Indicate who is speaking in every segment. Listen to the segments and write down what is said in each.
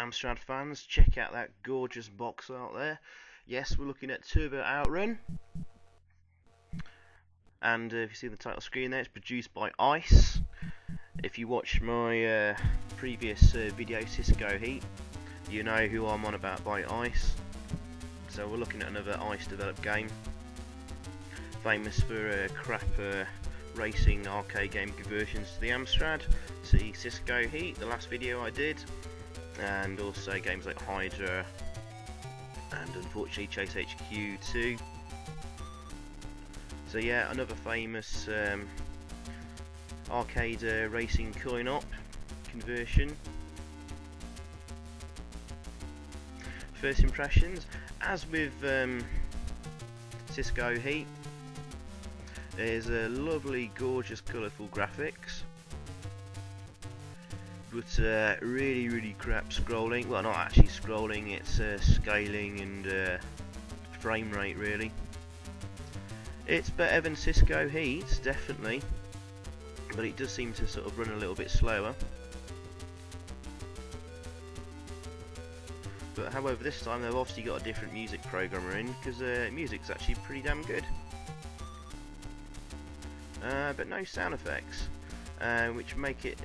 Speaker 1: Amstrad fans, check out that gorgeous box out there. Yes, we're looking at Turbo Outrun, and if you see the title screen there, it's produced by i.c.e. If you watch my previous video, Cisco Heat, you know who I'm on about by i.c.e. So we're looking at another i.c.e. developed game, famous for crap racing arcade game conversions to the Amstrad. See Cisco Heat, the last video I did, and also games like Hydra and unfortunately Chase HQ 2. So yeah, another famous arcade racing coin-op conversion. First impressions, as with Cisco Heat, there's a lovely, gorgeous, colourful graphics, but really crap scrolling. Well, not actually scrolling, it's scaling and frame rate really. It's better than Cisco Heat, definitely, but it does seem to sort of run a little bit slower. But however, this time they've obviously got a different music programmer in, because music's actually pretty damn good. But no sound effects, which make it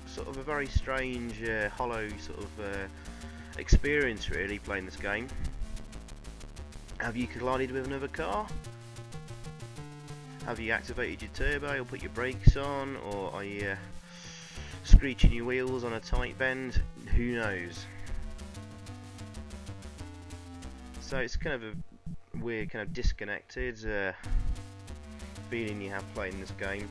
Speaker 1: sort of a very strange, hollow sort of experience really playing this game. Have you collided with another car? Have you activated your turbo or put your brakes on, or are you screeching your wheels on a tight bend? Who knows? So it's kind of a weird, kind of disconnected feeling you have playing this game.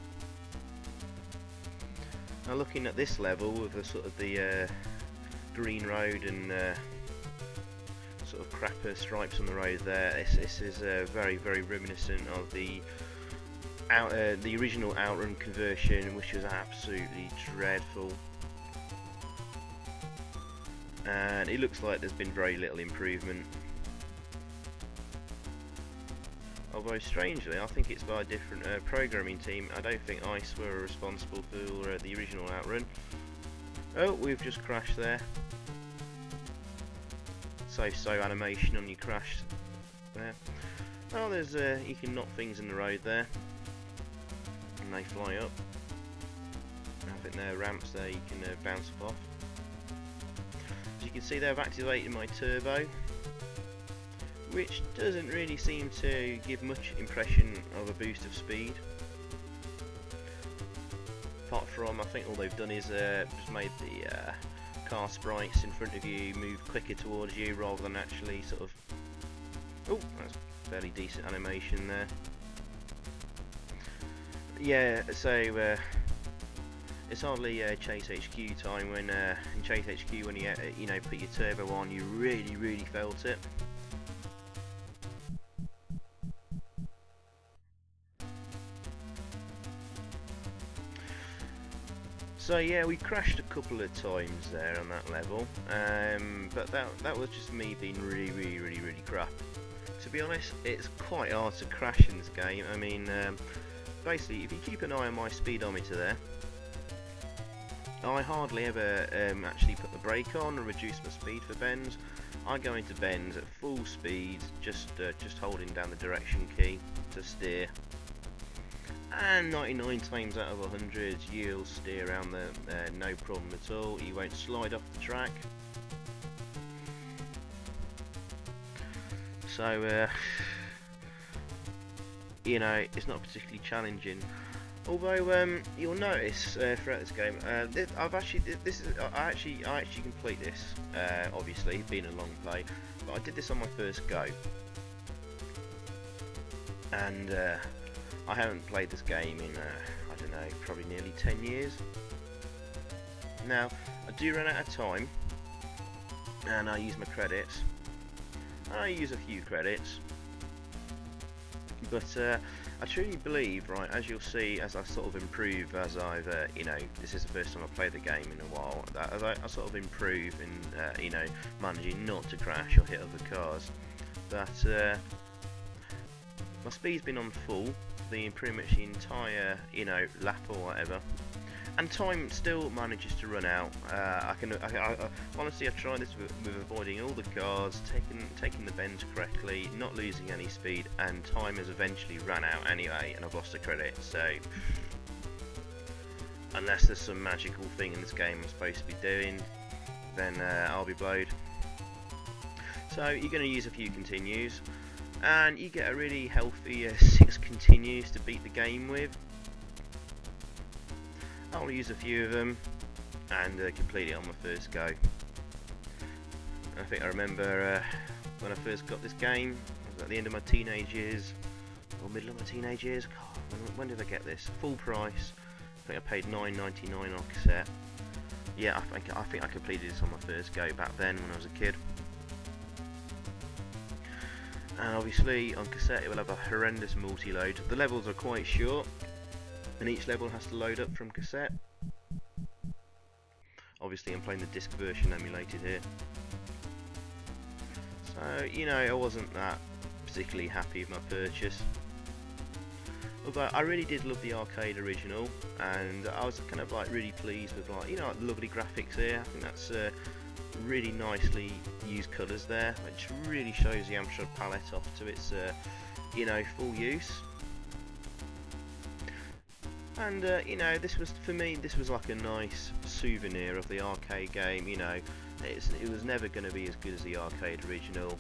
Speaker 1: Now looking at this level with the sort of the green road and sort of crapper stripes on the road there, this is very reminiscent of the original Outrun conversion, which was absolutely dreadful. And it looks like there's been very little improvement. Although strangely, I think it's by a different programming team. I don't think i.c.e. were responsible for the original Outrun. Oh, we've just crashed there. So animation on your crash there. Oh, there's you can knock things in the road there, and they fly up. I think there are ramps there you can bounce off. As you can see, they've activated my turbo, which doesn't really seem to give much impression of a boost of speed. Apart from, I think all they've done is just made the car sprites in front of you move quicker towards you rather than actually sort of... Oh, that's fairly decent animation there. Yeah, so it's hardly Chase HQ time when in Chase HQ when you know, put your turbo on, you really felt it. So yeah, we crashed a couple of times there on that level, but that was just me being really crap. To be honest, it's quite hard to crash in this game. I mean, basically, if you keep an eye on my speedometer there, I hardly ever actually put the brake on or reduce my speed for bends. I go into bends at full speed, just holding down the direction key to steer. And 99 times out of 100 you'll steer around the no problem at all. You won't slide off the track. So you know, it's not particularly challenging. Although you'll notice throughout this game, I actually complete this. Obviously, being a long play, but I did this on my first go, and I haven't played this game in, I don't know, probably nearly 10 years. Now, I do run out of time, and I use my credits. I use a few credits, but I truly believe, right, as you'll see, as I sort of improve, as I've, you know, this is the first time I've played the game in a while, that as I sort of improve in, you know, managing not to crash or hit other cars, that my speed's been on full pretty much the entire, you know, lap or whatever, and time still manages to run out. Honestly, I try this with avoiding all the cars, taking the bends correctly, not losing any speed, and time has eventually run out anyway, and I've lost the credit. So unless there's some magical thing in this game I'm supposed to be doing, then I'll be blowed. So you're going to use a few continues, and you get a really healthy 6 continues to beat the game with. I'll use a few of them and complete it on my first go. I think I remember when I first got this game, I was at the end of my teenage years, or middle of my teenage years. God, when did I get this? Full price. I think I paid $9.99 on cassette. Yeah, I think I completed this on my first go back then when I was a kid. And obviously on cassette it will have a horrendous multi-load. The levels are quite short, and each level has to load up from cassette. Obviously I'm playing the disc version emulated here. So, you know, I wasn't that particularly happy with my purchase. Although I really did love the arcade original, and I was kind of like really pleased with, like, you know, like the lovely graphics here. I think that's really nicely used colours there, which really shows the Amstrad palette off to its you know, full use. And you know, this was, for me, this was like a nice souvenir of the arcade game. You know, it was never going to be as good as the arcade original.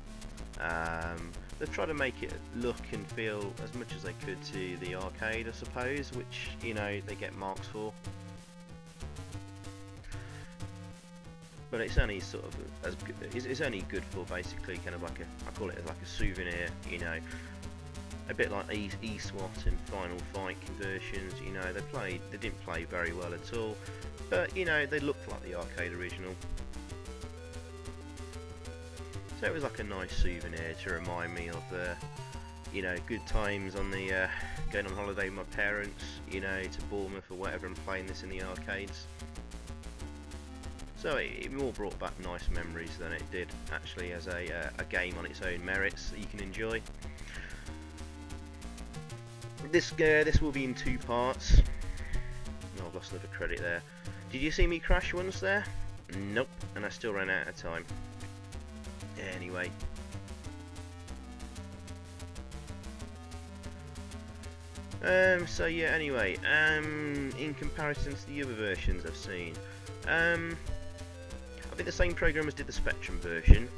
Speaker 1: They've tried to make it look and feel as much as they could to the arcade, I suppose, which, you know, they get marks for. But it's only sort of as good, it's only good for basically kind of like I call it like a souvenir, you know. A bit like i.c.e and Final Fight conversions, you know, they didn't play very well at all, but you know, they looked like the arcade original. So it was like a nice souvenir to remind me of you know, good times on the going on holiday with my parents, you know, to Bournemouth or whatever, and playing this in the arcades. So it more brought back nice memories than it did actually as a game on its own merits that you can enjoy. This will be in 2 parts. Oh, I've lost another credit there. Did you see me crash once there? Nope, and I still ran out of time. Anyway. So yeah, anyway, in comparison to the other versions I've seen, I think the same programmers did the Spectrum version.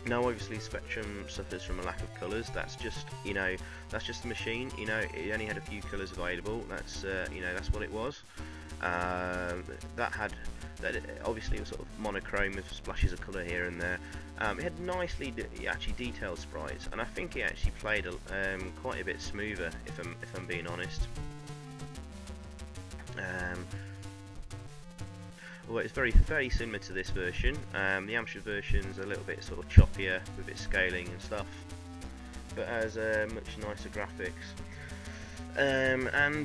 Speaker 1: Now obviously Spectrum suffers from a lack of colours. That's just, you know, that's just the machine. You know, it only had a few colours available. That's you know, that's what it was. Obviously it was sort of monochrome with splashes of colour here and there. It had nicely actually detailed sprites, and I think it actually played quite a bit smoother, if I'm being honest. Well, it's very similar to this version. The Amstrad version's a little bit sort of choppier with its scaling and stuff, but has much nicer graphics.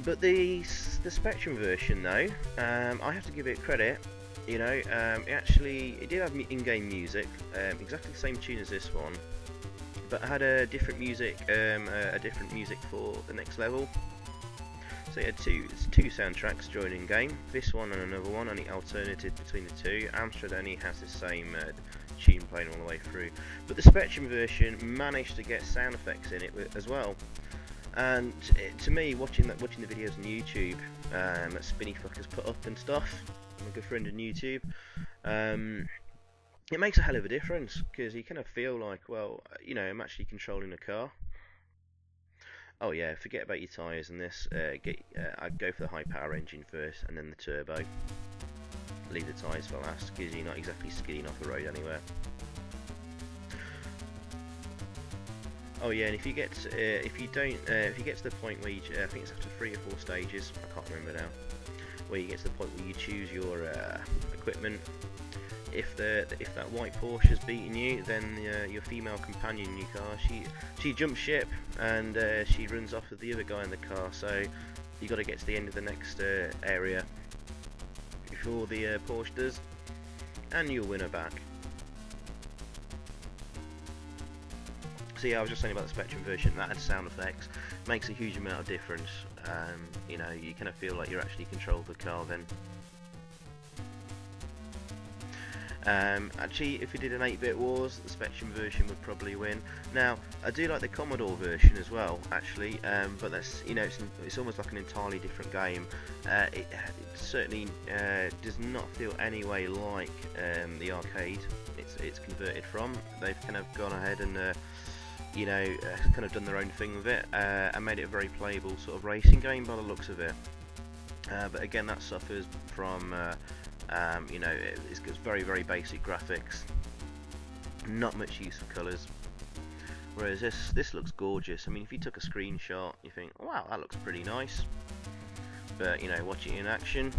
Speaker 1: But the Spectrum version, though, I have to give it credit. You know, it did have in-game music, exactly the same tune as this one, but it had a different music, for the next level. So you had two soundtracks joining game, this one and another one, and it alternated between the two. Amstrad only has the same tune playing all the way through, but the Spectrum version managed to get sound effects in it as well. And to me, watching the videos on YouTube that Spinny Fuckers put up and stuff, my good friend on YouTube, it makes a hell of a difference, because you kind of feel like, well, you know, I'm actually controlling a car. Oh yeah, forget about your tyres and this. I'd go for the high power engine first, and then the turbo. Leave the tyres for last, because you're not exactly skidding off the road anywhere. Oh yeah, and if you get to the point where I think it's after 3 or 4 stages, I can't remember now, where you get to the point where you choose your equipment. If that white Porsche has beaten you, then your female companion in your car, she jumps ship, and she runs off with the other guy in the car. So you got to get to the end of the next area before the Porsche does, and you'll win her back. So yeah, I was just saying about the Spectrum version, that had sound effects, makes a huge amount of difference. You know, you kind of feel like you're actually control the car then. Actually, if we did an 8-bit wars, the Spectrum version would probably win. Now, I do like the Commodore version as well, actually, but that's, you know, it's almost like an entirely different game. It certainly does not feel any way like the arcade it's converted from. They've kind of gone ahead and you know, kind of done their own thing with it and made it a very playable sort of racing game by the looks of it. But again, that suffers from you know, it's very, very basic graphics, not much use of colours. Whereas this looks gorgeous. I mean, if you took a screenshot, you think, wow, that looks pretty nice. But you know, watching it in action,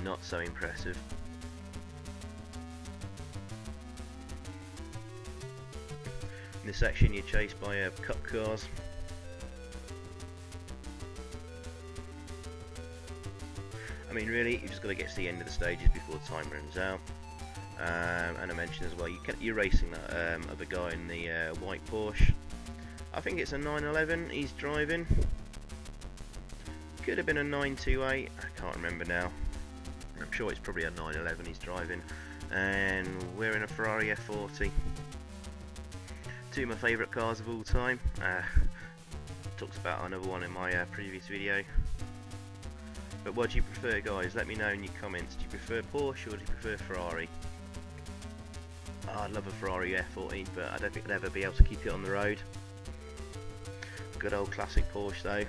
Speaker 1: not so impressive. In this section, you're chased by cup cars. I mean, really, you've just got to get to the end of the stages before time runs out. And I mentioned as well, you're racing that other guy in the white Porsche. I think it's a 911 he's driving. Could have been a 928, I can't remember now. I'm sure it's probably a 911 he's driving. And we're in a Ferrari F40. Two of my favourite cars of all time. Talked about another one in my previous video. But what do you prefer, guys? Let me know in your comments. Do you prefer Porsche or do you prefer Ferrari? Oh, I'd love a Ferrari F40, but I don't think I'd ever be able to keep it on the road. Good old classic Porsche though.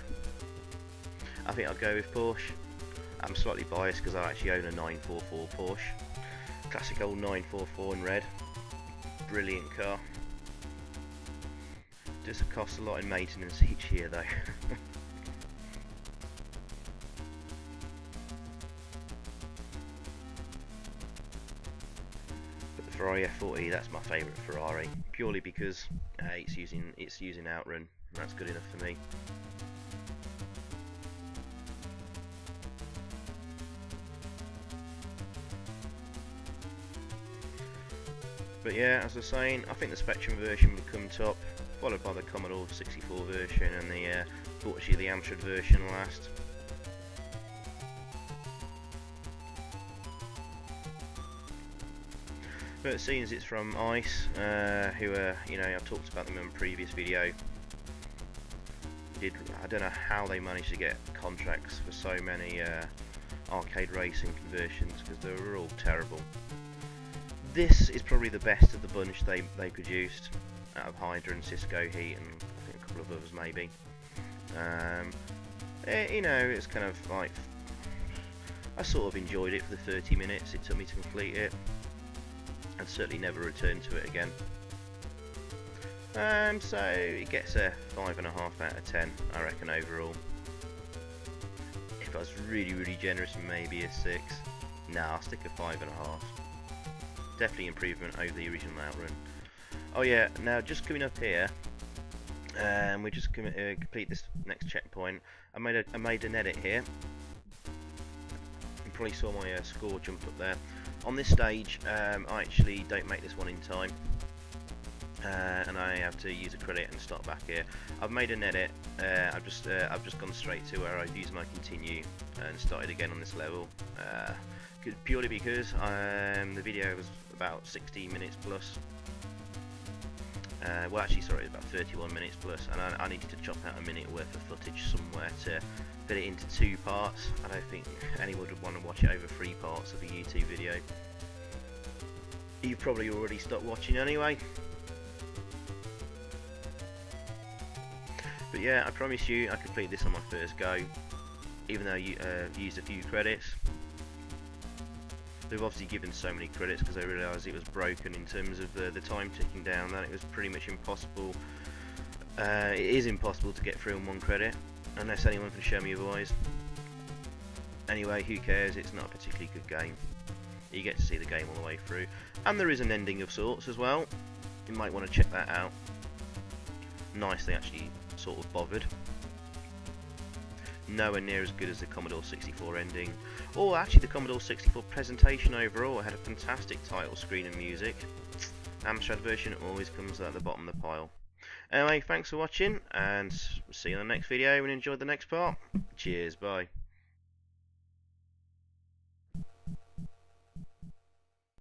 Speaker 1: I think I'll go with Porsche. I'm slightly biased because I actually own a 944 Porsche. Classic old 944 in red. Brilliant car. Just costs a lot in maintenance each year though. But the Ferrari F40, that's my favourite Ferrari, purely because it's using Outrun, and that's good enough for me. But yeah, as I was saying, I think the Spectrum version would come top, followed by the Commodore 64 version and the fortunately the Amstrad version last. But seeing as it's from i.c.e, who are, you know, I've talked about them in a previous video. I don't know how they managed to get contracts for so many arcade racing conversions, because they were all terrible. This is probably the best of the bunch they produced out of Hydra and Cisco Heat, and I think a couple of others maybe. You know, it's kind of like, I sort of enjoyed it for the 30 minutes it took me to complete it. I'd certainly never return to it again. So it gets a 5.5 out of 10, I reckon, overall. If I was really, really generous, maybe a 6. Nah, I'll stick a 5.5. Definitely improvement over the original Outrun. Oh yeah, now just coming up here, we're just going to complete this next checkpoint. I made an edit here. You probably saw my score jump up there. On this stage, I actually don't make this one in time, and I have to use a credit and start back here. I've made an edit. I've just gone straight to where I've used my continue and started again on this level. Purely because the video was about 16 minutes plus. Well, actually, sorry, about 31 minutes plus, and I needed to chop out a minute worth of footage somewhere to fit it into 2 parts. I don't think anyone would want to watch it over 3 parts of a YouTube video. You've probably already stopped watching anyway. But yeah, I promise you, I completed this on my first go, even though you used a few credits. They've obviously given so many credits because they realised it was broken in terms of the time ticking down, that it was pretty much impossible. It is impossible to get through on 1 credit, unless anyone can show me otherwise. Anyway, who cares, it's not a particularly good game. You get to see the game all the way through. And there is an ending of sorts as well. You might want to check that out. Nice, they actually sort of bothered. Nowhere near as good as the Commodore 64 ending, or actually the Commodore 64 presentation overall. It had a fantastic title screen and music. Amstrad version always comes at the bottom of the pile. Anyway, thanks for watching, and see you in the next video and enjoy the next part. Cheers, bye.